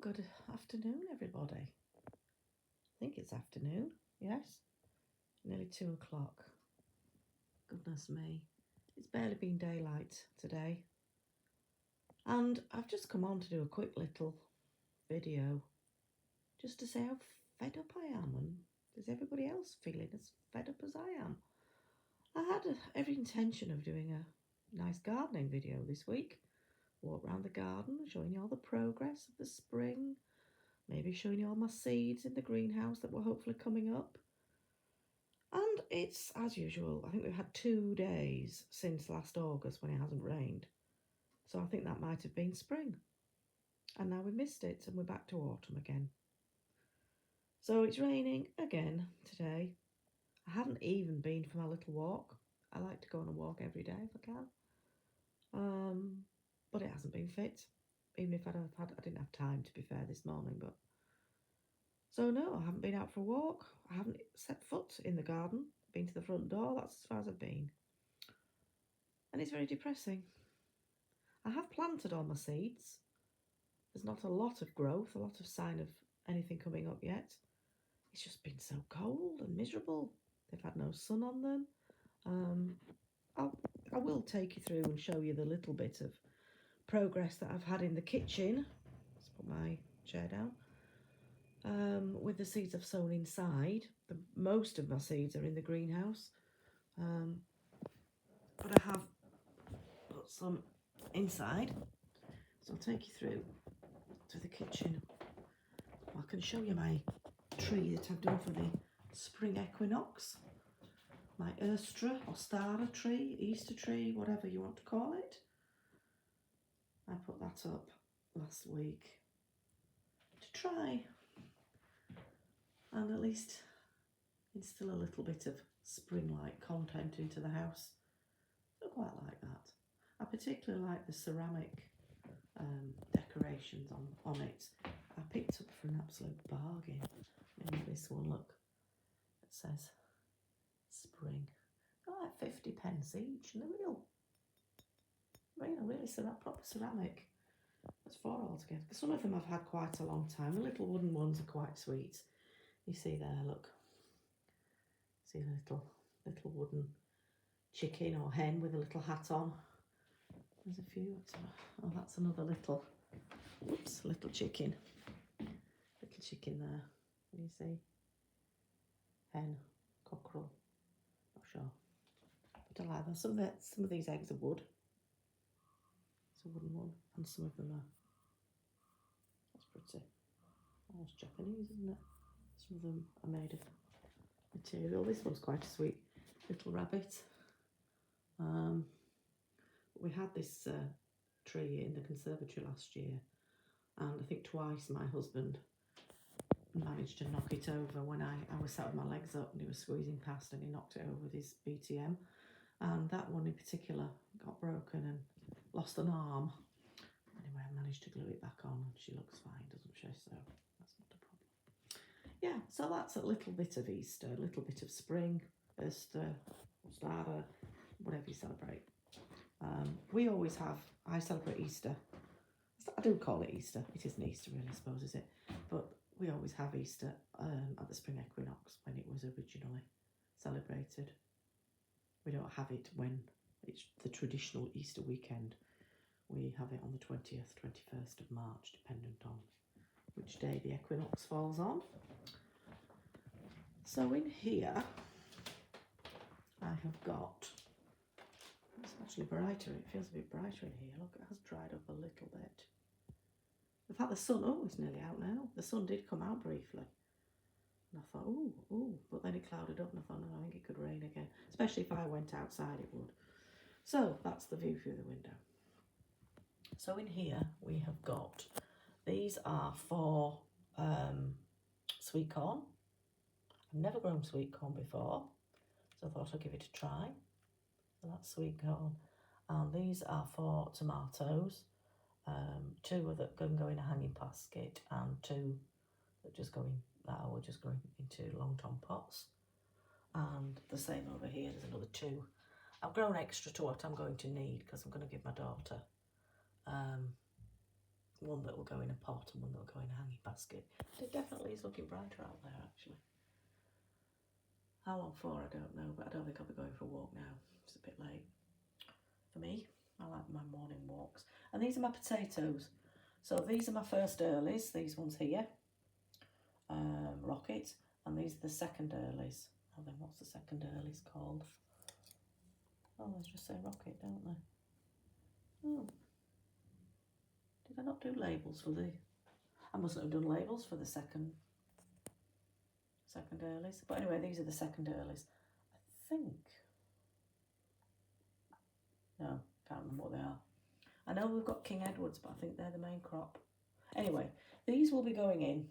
Good afternoon, everybody. I think it's afternoon, yes. Nearly 2 o'clock. Goodness me. It's barely been daylight today. And I've just come on to do a quick little video just to say how fed up I am, and is everybody else feeling as fed up as I am? I had every intention of doing a nice gardening video this week. Walk around the garden, showing you all the progress of the spring, maybe showing you all my seeds in the greenhouse that were hopefully coming up. And it's, as usual, I think we've had 2 days since last August when it hasn't rained. So I think that might have been spring. And now we missed it and we're back to autumn again. So it's raining again today. I haven't even been for my little walk. I like to go on a walk every day if I can. But it hasn't been fit. Even if I didn't have time, to be fair, this morning. But so no, I haven't been out for a walk. I haven't set foot in the garden. Been to the front door. That's as far as I've been. And it's very depressing. I have planted all my seeds. There's not a lot of growth, a lot of sign of anything coming up yet. It's just been so cold and miserable. They've had no sun on them. I will take you through and show you the little bit of progress that I've had in the kitchen. Let's put my chair down. With the seeds I've sown inside. Most of my seeds are in the greenhouse. But I have put some inside. So I'll take you through to the kitchen. I can show you my tree that I've done for the spring equinox. My Erstra or Stara tree, Easter tree, whatever you want to call it. I put that up last week to try and at least instill a little bit of spring-like content into the house. I quite like that. I particularly like the ceramic decorations on it. I picked up for an absolute bargain. Maybe this one, look, it says spring. They're like 50p each, and they're really proper ceramic. That's 4 altogether. Some of them I've had quite a long time. The little wooden ones are quite sweet. You see there, look. See a little wooden chicken or hen with a little hat on. There's a few. Oh, that's another little chicken. Little chicken there. Can you see? Hen, cockerel. Not sure. But I like them. Some of these eggs are wood. It's a wooden one, and some of them are. That's pretty. Almost Japanese, isn't it? Some of them are made of material. This one's quite a sweet little rabbit. We had this tree in the conservatory last year, and I think twice my husband managed to knock it over when I was sat with my legs up and he was squeezing past, and he knocked it over with his BTM, and that one in particular got broken and lost an arm. Anyway, I managed to glue it back on and she looks fine, doesn't she? So that's not a problem. Yeah, so that's a little bit of Easter, a little bit of spring, Easter, Stara, whatever you celebrate. I celebrate Easter. I do call it Easter. It isn't Easter really, I suppose, is it? But we always have Easter at the spring equinox when it was originally celebrated. We don't have it when it's the traditional Easter weekend. We have it on the 20th, 21st of March, dependent on which day the equinox falls on. So in here, I have got, it's actually brighter, it feels a bit brighter in here. Look, it has dried up a little bit. In fact, the sun, it's nearly out now. The sun did come out briefly. And I thought, but then it clouded up and I thought, no, I think it could rain again. Especially if I went outside, it would. So that's the view through the window. So in here we have got, these are for sweet corn. I've never grown sweet corn before, so I thought I'd give it a try. So that's sweet corn. And these are for tomatoes. 2 that can go in a hanging basket, and 2 that will just go into long tom pots. And the same over here, there's another 2. I've grown extra to what I'm going to need because I'm going to give my daughter one that will go in a pot and one that will go in a hanging basket. It definitely is looking brighter out there, actually. How long for, I don't know, but I don't think I'll be going for a walk now. It's a bit late for me. I like my morning walks. And these are my potatoes. So these are my first earlies, these ones here, Rocket, and these are the second earlies. Oh, then what's the second earlies called? Oh, they just say Rocket, don't they? Oh. Did I not do labels for the... I mustn't have done labels for the second earlies. But anyway, these are the second earlies. I think... No, can't remember what they are. I know we've got King Edwards, but I think they're the main crop. Anyway, these will be going in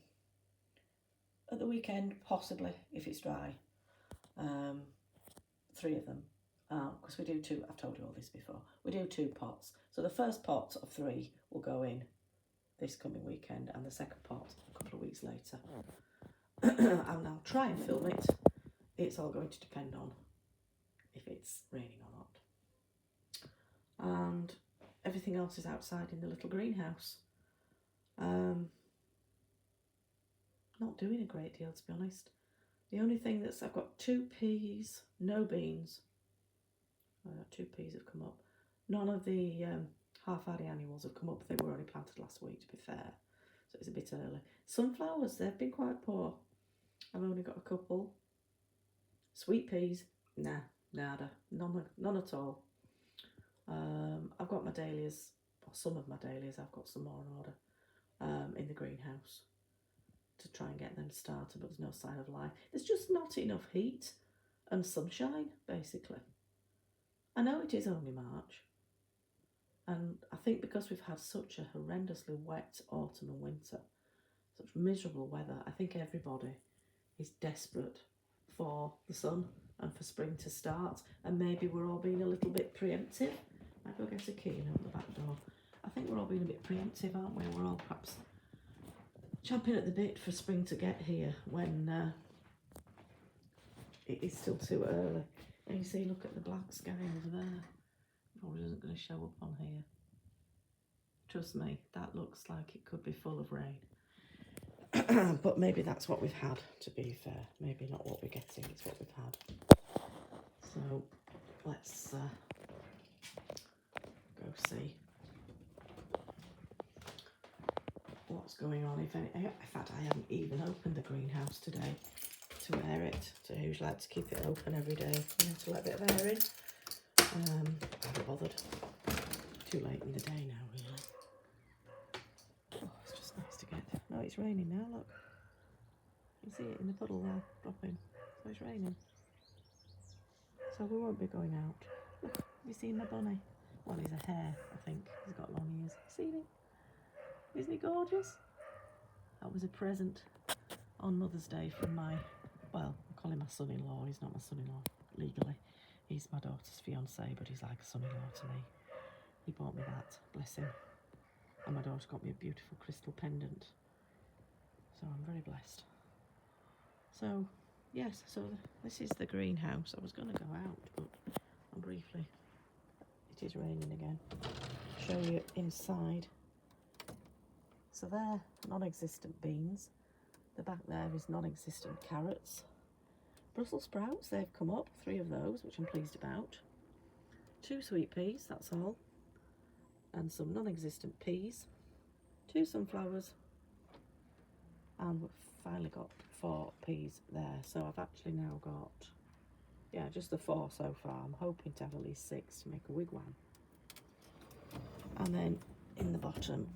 at the weekend, possibly, if it's dry. 3 of them. Because we do 2, I've told you all this before. We do 2 pots. So the first pot of 3 will go in this coming weekend, and the second pot a couple of weeks later. And I'll try and film it. It's all going to depend on if it's raining or not. And everything else is outside in the little greenhouse. Not doing a great deal, to be honest. The only thing that's, I've got 2 peas, no beans. 2 peas have come up. None of the half-hardy annuals have come up. They were only planted last week, to be fair. So it's a bit early. Sunflowers, they've been quite poor. I've only got a couple. Sweet peas, nah, nada. None at all. I've got my dahlias, or some of my dahlias, I've got some more on order in the greenhouse to try and get them started, but there's no sign of life. There's just not enough heat and sunshine, basically. I know it is only March, and I think because we've had such a horrendously wet autumn and winter, such miserable weather, I think everybody is desperate for the sun and for spring to start, and maybe we're all being a little bit preemptive. I'll go get a key and open the back door. I think we're all being a bit preemptive, aren't we? We're all perhaps champing at the bit for spring to get here when it is still too early. And you see, look at the black sky over there. Probably isn't going to show up on here. Trust me, that looks like it could be full of rain. But maybe that's what we've had, to be fair. Maybe not what we're getting, it's what we've had. So let's go see what's going on. In fact, I haven't even opened the greenhouse today to air it. So I usually like to keep it open every day, to let a bit of air in. I haven't bothered. Too late in the day now, really. Oh, it's just nice to get. No, it's raining now, look. You see it in the puddle there, dropping. So it's raining. So we won't be going out. Look, have you seen my bunny? Well, he's a hare, I think. He's got long ears. Seen him? Isn't he gorgeous? That was a present on Mother's Day from my, well, I call him my son-in-law. He's not my son-in-law legally. He's my daughter's fiancé, but he's like a son-in-law to me. He bought me that, bless him. And my daughter got me a beautiful crystal pendant. So I'm very blessed. So, yes, so this is the greenhouse. I was going to go out, but briefly, it is raining again. Show you inside. So they're non-existent beans. The back there is non-existent carrots. Brussels sprouts, they've come up, 3 of those, which I'm pleased about. 2 sweet peas, that's all. And some non-existent peas. 2 sunflowers. And we've finally got 4 peas there. So I've actually now got, yeah, just the 4 so far. I'm hoping to have at least 6 to make a wigwam. And then in the bottom,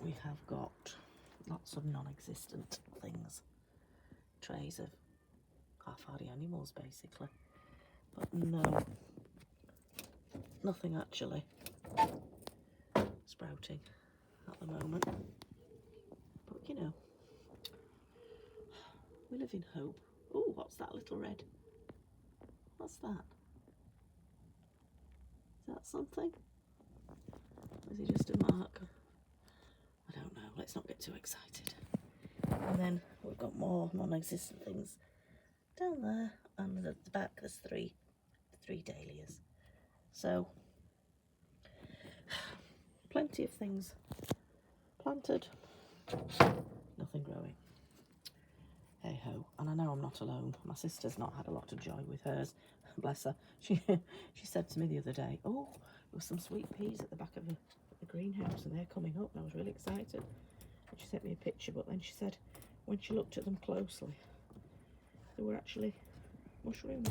we have got lots of non-existent things. Trays of half-hardy animals, basically. But no, nothing actually sprouting at the moment. But, you know, we live in hope. Oh, what's that little red? What's that? Is that something? Or is it just a mark? I don't know. Let's not get too excited. And then we've got more non-existent things down there, and at the back there's 3 dahlias. So plenty of things planted. Nothing growing. Hey ho, and I know I'm not alone. My sister's not had a lot of joy with hers. Bless her. She said to me the other day, oh, there were some sweet peas at the back of the greenhouse and they're coming up, and I was really excited. And she sent me a picture, but then she said when she looked at them closely, they were actually mushrooms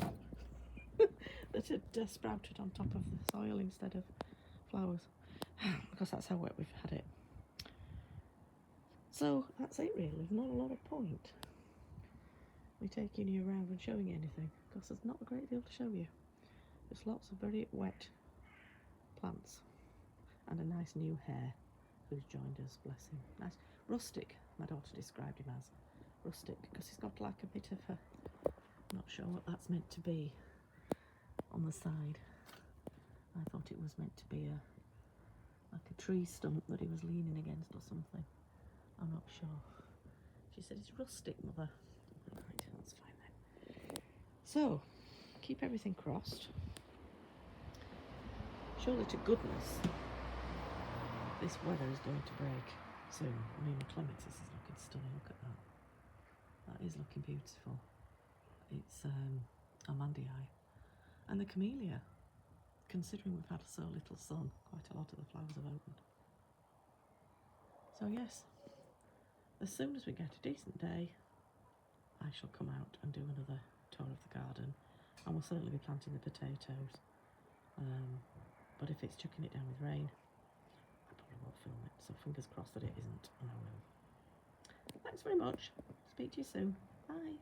that had sprouted on top of the soil instead of flowers, because that's how wet we've had it. So that's it really. There's not a lot of point me taking you around and showing you anything, because there's not a great deal to show you. There's lots of very wet plants and a nice new hare who's joined us, bless him. Nice rustic, my daughter described him as rustic, because he's got like a bit of a, I'm not sure what that's meant to be on the side. I thought it was meant to be like a tree stump that he was leaning against or something. I'm not sure. She said it's rustic, mother. Right, that's fine then. So, keep everything crossed. Surely to goodness, this weather is going to break soon. I mean, the clematis is looking stunning. Look at that. That is looking beautiful. It's Almandii. And the camellia, considering we've had so little sun, quite a lot of the flowers have opened. So yes, as soon as we get a decent day, I shall come out and do another tour of the garden, and we'll certainly be planting the potatoes. But if it's chucking it down with rain, I probably won't film it, so fingers crossed that it isn't, and I will. Thanks very much. Speak to you soon. Bye.